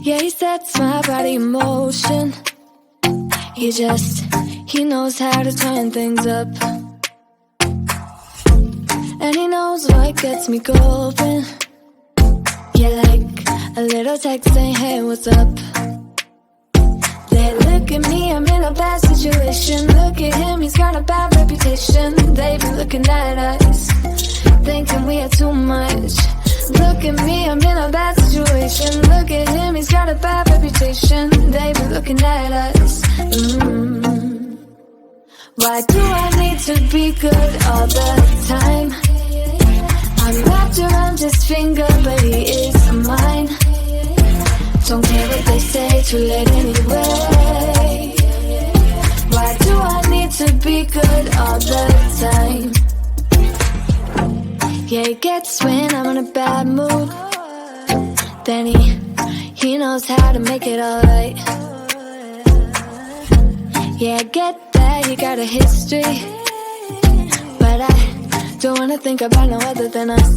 Yeah, he sets my body in motion. He knows how to turn things up. And he knows what gets me going. Yeah, like a little text saying, hey, what's up? They look at me, I'm in a bad situation. Look at him, he's got a bad reputation. They be looking at us, thinking we are too much. Look at me, I'm in a bad situation. Look at him, he's got a bad reputation. They be looking at us. Why do I need to be good all the time? I'm wrapped around his finger, but he is mine. Don't care what they say, too late anyway. Why do I need to be good all the time? Yeah, he gets when I'm in a bad mood. Then he knows how to make it alright. Yeah, I get that you got a history, but I don't wanna think about no other than us.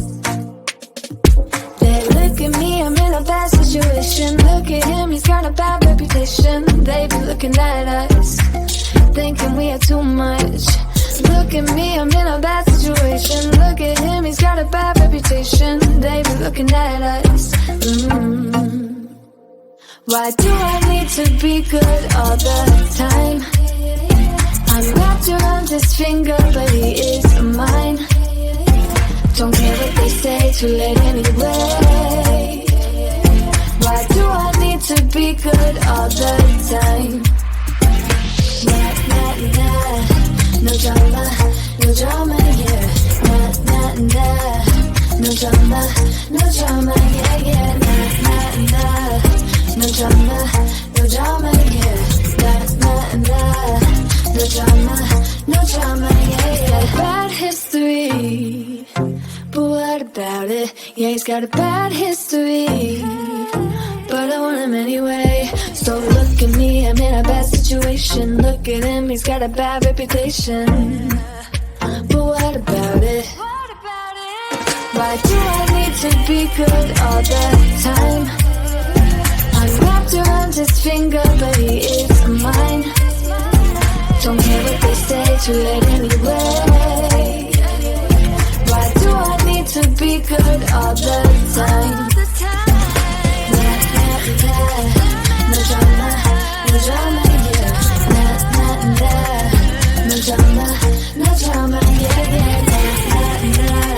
They look at me, I'm in a bad situation. Look at him, he's got a bad reputation. They be looking at us, thinking we are too much. Look at me, I'm in a bad situation. Look at him, he's got a bad reputation. They be looking at us. Why do I need to be good all the time? I'm wrapped around his finger, but he is mine. Don't care what they say, too late anyway. Why do I need to be good all the time? Nah, nah, nah. No drama, no drama, yeah. Nah, nah, nah. No drama, no drama, yeah, yeah. Nah, nah, nah. No drama, no drama, yeah. Nah, nah, nah. No drama, no drama, yeah, yeah. Bad history, but what about it? Yeah, he's got a bad history, but I want him anyway. So look at me, I'm in a bad situation. Look at him, he's got a bad reputation, but what about it? Why do I need to be good all the time? I'm wrapped around his finger, but he is mine. Don't care what they say, too late anyway. Why do I need to be good all the time? Nah, nah, nah. No drama, no drama, yeah. Nah, nah, nah. No drama, no drama, yeah, yeah. Nah, nah, nah.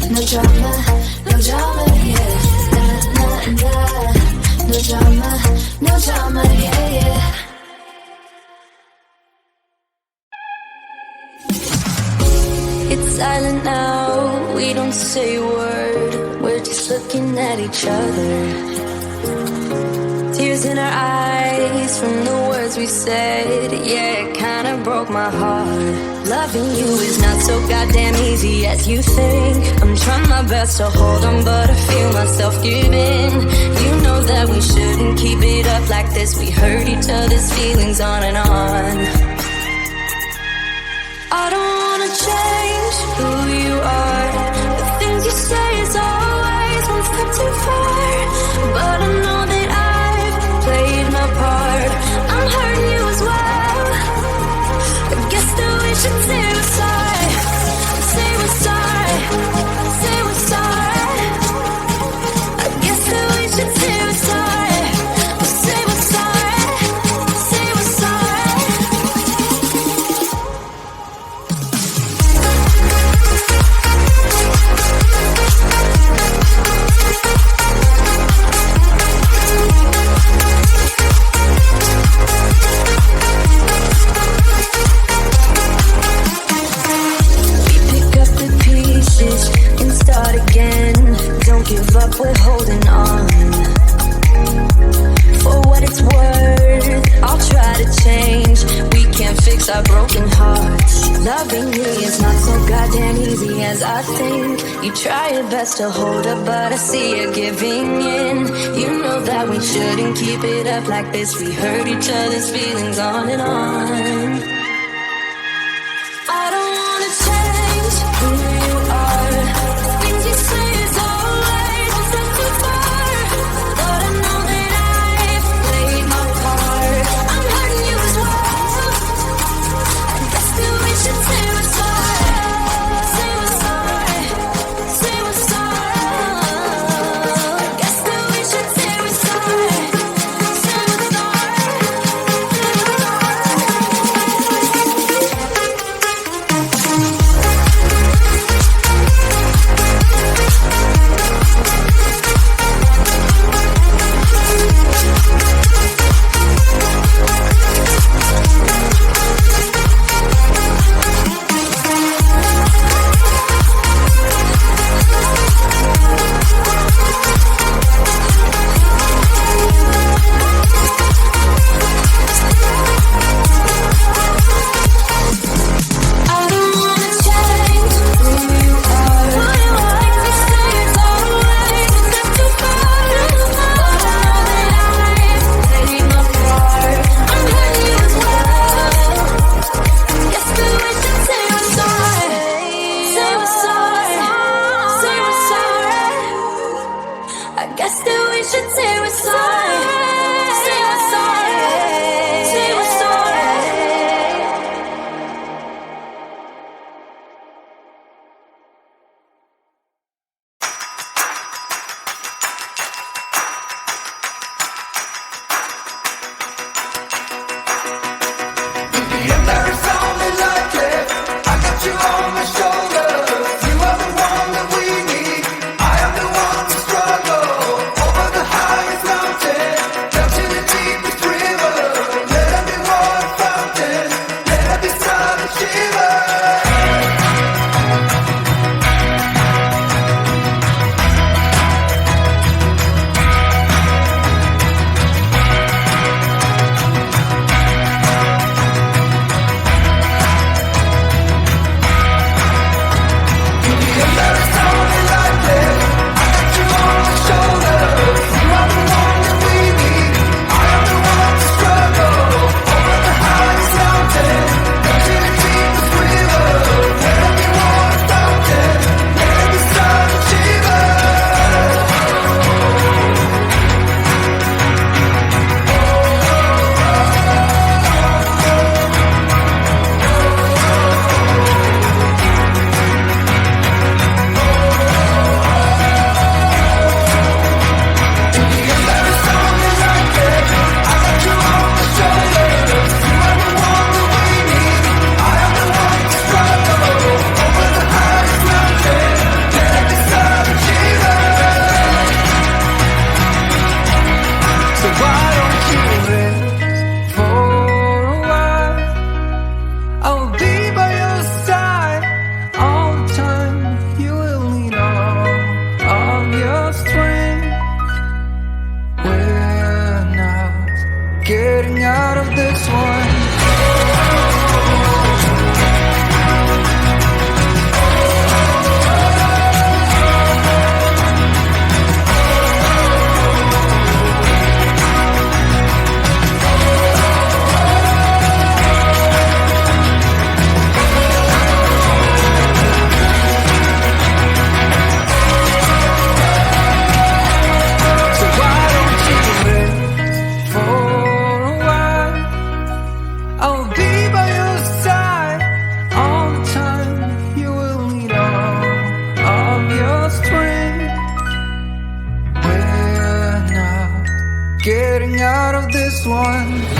No drama, no drama, yeah. Nah, nah, nah. No drama, no drama, yeah, yeah. It's silent now, we don't say a word. We're just looking at each other. Tears in our eyes from the words we said. Yeah, it kinda broke my heart. Loving you is not so goddamn easy as you think. I'm trying my best to hold on, but I feel myself giving. You know that we shouldn't keep it up like this. We hurt each other's feelings on and on. I don't wanna change who you are. The things you say is always one step too far. But I know that I've played my part. I'm hurting you as well. I guess that we should say we're sorry. Say we're sorry. Say we're sorry. I guess that we should say we're sorry. Say we're sorry. Say we're sorry. Start again, don't give up, we're holding on. For what it's worth, I'll try to change. We can't fix our broken hearts. Loving me is not so goddamn easy as I think. You try your best to hold up, but I see you giving in. You know that we shouldn't keep it up like this. We hurt each other's feelings on and on. getting out of this one.